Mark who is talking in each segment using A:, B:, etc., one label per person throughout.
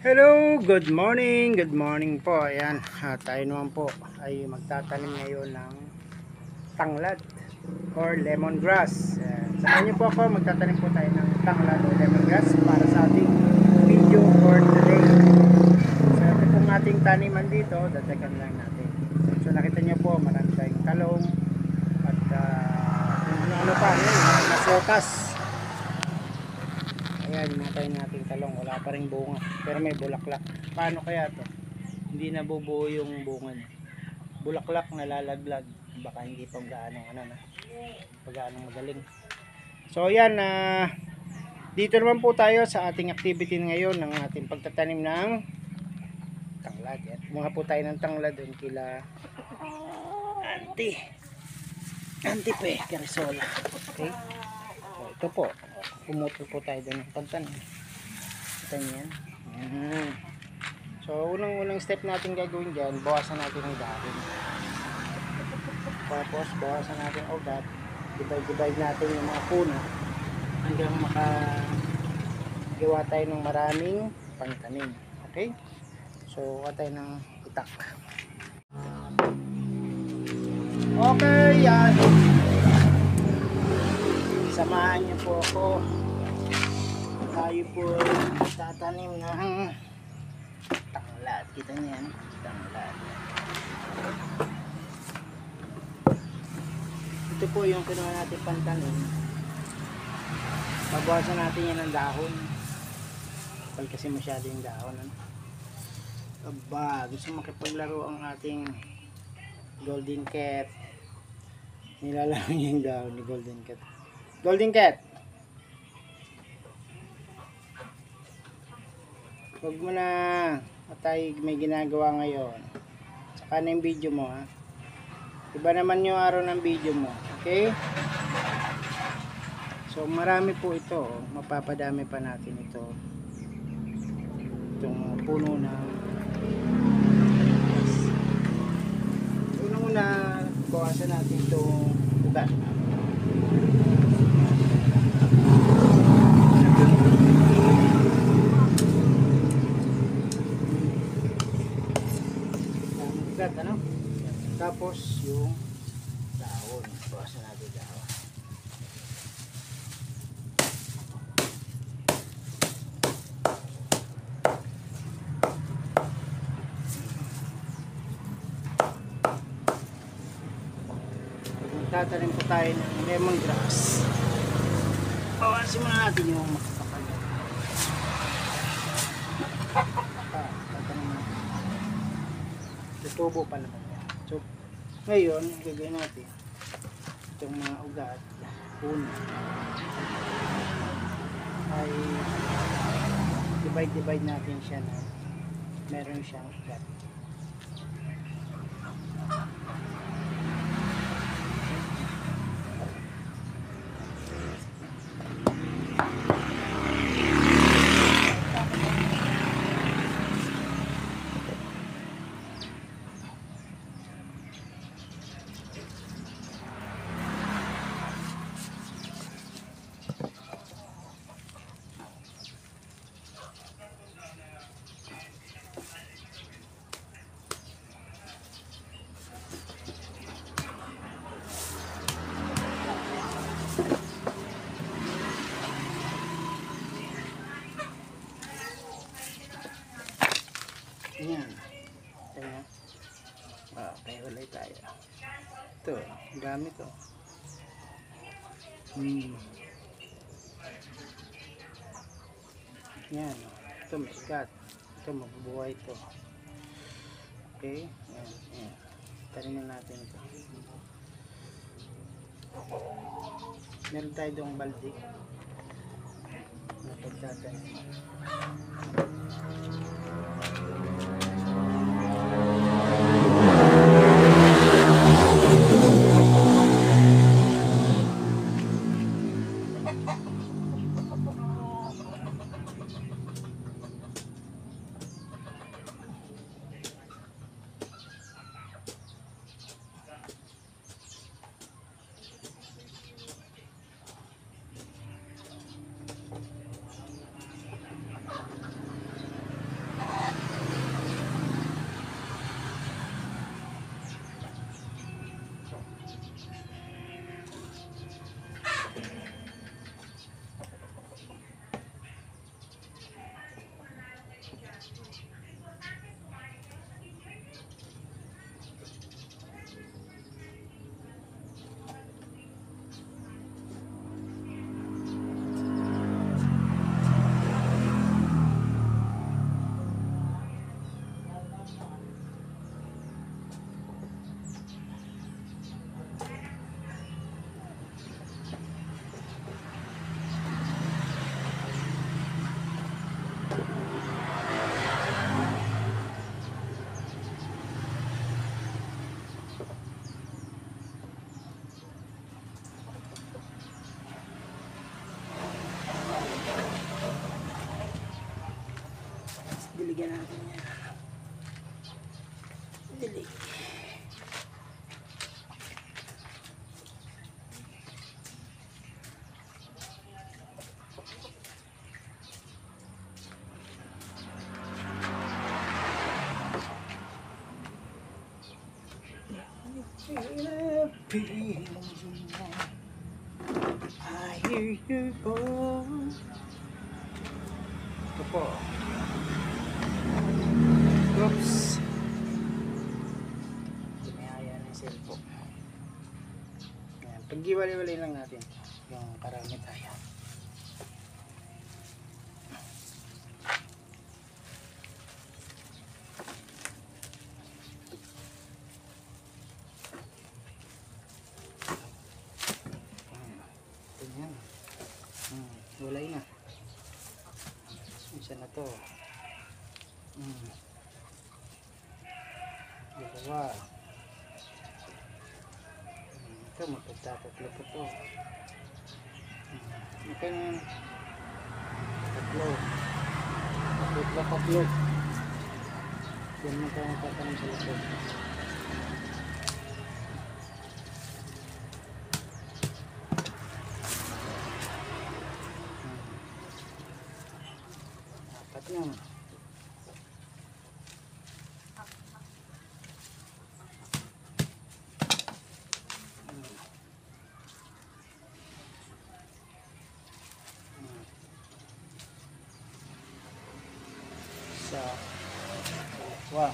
A: Hello, good morning po. Ayan, tayo naman po ay magtatanim ngayon ng tanglad or lemongrass. Samahan niyo po ako, magtatanim po tayo ng tanglad or lemongrass para sa ating video for today. So ito pong ating taniman dito, dadagan lang natin. So nakita niyo po, marami tayong talong at ano pa, nasutas. Ayan, matay natin talong, wala pa rin bunga pero may bulaklak. Paano kaya to? Hindi nabubuo yung bunga niya, bulaklak nalalaglag, baka hindi pa gaano magaling. So ayan, dito naman po tayo sa ating activity ngayon ng ating pagtatanim ng tanglad. At mga po tayo ng tanglad doon kila Auntie Pe Carisola. Okay, so ito po, pumutol po tayo doon ng pagtanim. Kita niyan. So unang step natin gagawin dyan, bawasan natin ang dahon. Tapos bawasan natin ang ugat, divide natin yung mga puno hanggang makagawa tayo ng maraming pangtanim. Okay, so kuha tayo ng itak. Okay, yan, samahan niyo po ako. Tayo po tatanim ng tanglad. Kita niyo yan, tanglad. Ito po yung kinuha natin pantanim. Babawasan natin yan ng dahon. Kapal kasi masyado yung dahon. Aba, gusto makipaglaro ang ating golden cat. Nilalaro niya yung dahon ni golden cat. Golden cat, huwag mo na, tayo may ginagawa ngayon. Saka na yung video mo, ha. Iba naman yung araw ng video mo. Okay, so marami po ito, mapapadami pa natin ito, itong puno na. Unang-una, bawasan natin itong ugat. Ano? Tapos yung dahon, bawasan natin dahon. Magtatanim po tayo ng lemongrass. Bawasin muna natin yung makapal. Tutubo pa naman yan. So ngayon gagawin natin itong mga ugat, puno ay divide natin siya na meron siyang ugat. Ayan. Ayan. Okay, walay tayo. Ito, dami to. Ayan. Ito may ugat. Ito mabubuhay ito. Okay. Ayan. Ayan. Tarimin natin ito. Meron tayo doong balde. Napagtatanim. Diligan natin yan. Dilig. I hear your voice. Ito po. Oops. Tumihaya na yung cellphone. Ayan. Pag-iwalay-walay lang natin yung karami tayo. Ayan. Walay na. Isa na to. Dalawa. Ito, magpagtatatlo po to. Ito na yan. Tatlo. Tatlo. Yan mo tayo magtatanim sa likod. Apat na. Sa wah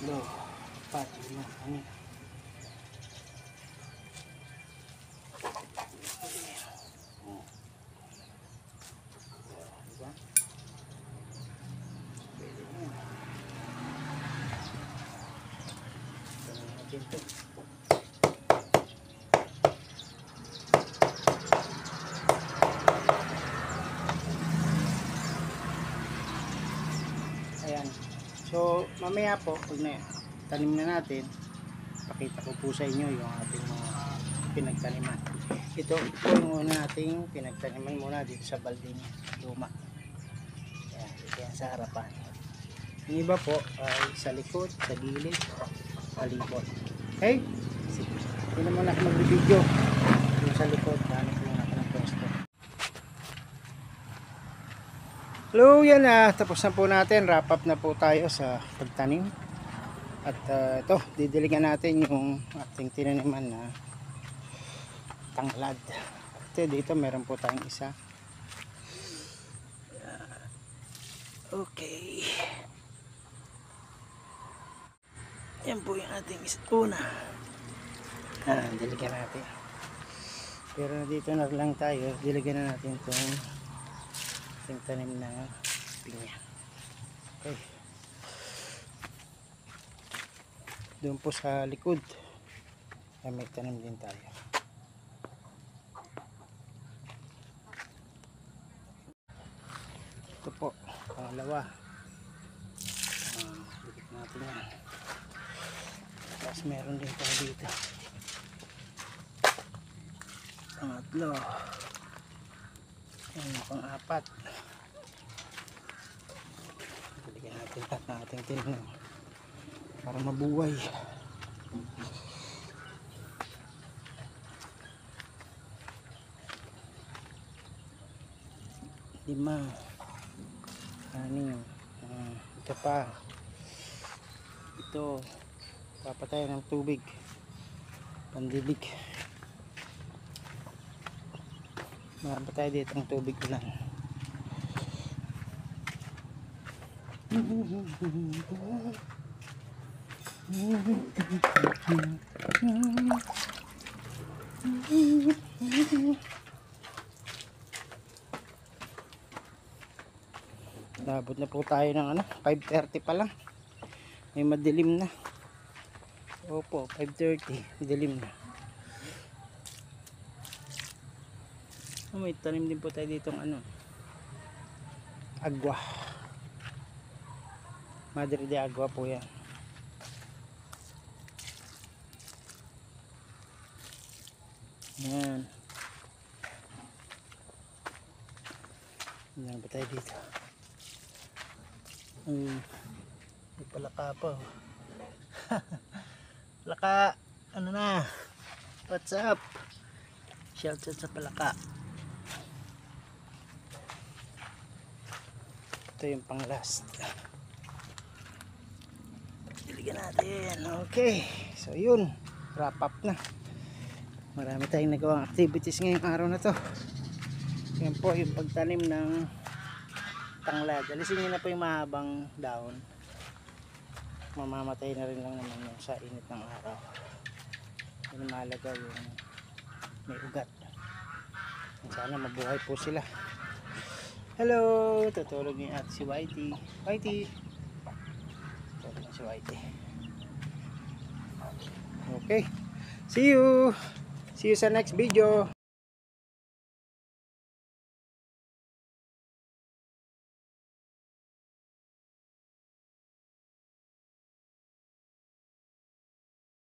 A: lo pati na ano diba? Pwede na natin ito. Ayan. So, mamaya po, pag tanim na natin, pakita ko po sa inyo yung ating mga pinagtaniman. Ito po yung una nating pinagtaniman muna dito sa balding luma. Ayan, ito yan sa harapan. Yung iba po ay sa likod, sa gilid, palibot. Okay? Hindi na muna ako mag-video. Yung sa likod, hanap muna ako ng pwesto. Hello, yan na. Tapos na po natin. Wrap up na po tayo sa pagtanim. At ito, didiligan natin yung ating tinaniman na tanglad. Ito, dito meron po tayong isa. Okay. Yan po yung ating una. Diligan natin. Pero dito na lang tayo. Diligan na natin itong tanim na pinya. Okay. Doon po sa likod ay may tanim din tayo. Ito po, pangalawa. Dikit natin yan. Tapos meron din tayo dito. Pangatlo. Yan, pang-apat. Balikan natin lahat ng ating tinanong para mabuhay. Lima. Anim. Ito pa. Ito. Papatay ng tubig. Pandilig. Meron pa tayo dito ang tubig ulan. Nabot na po tayo ng 5:30 pa lang. May madilim na. Opo, 5:30. Madilim na. May tanim din po tayo ditong agwa. Madre de agwa po yan. Yan. Yan ba tayo dito? May palaka pa. Palaka, ano na? What's up? Shout out sa palaka. Ito yung pang last. Diligan natin. Okay. So yun. Wrap up na. Marami tayong nagawang activities ngayong araw na to. Yan po yung pagtanim ng tanglad. Alisin nyo na po yung mahabang daon. Mamamatay na rin lang naman yung sa init ng araw. Yung mahalaga yung may ugat. Sana mabuhay po sila. Hello! Tutulog niya at si Whitey. Whitey! Tutulog si Whitey. Okay. See you! See you sa next video.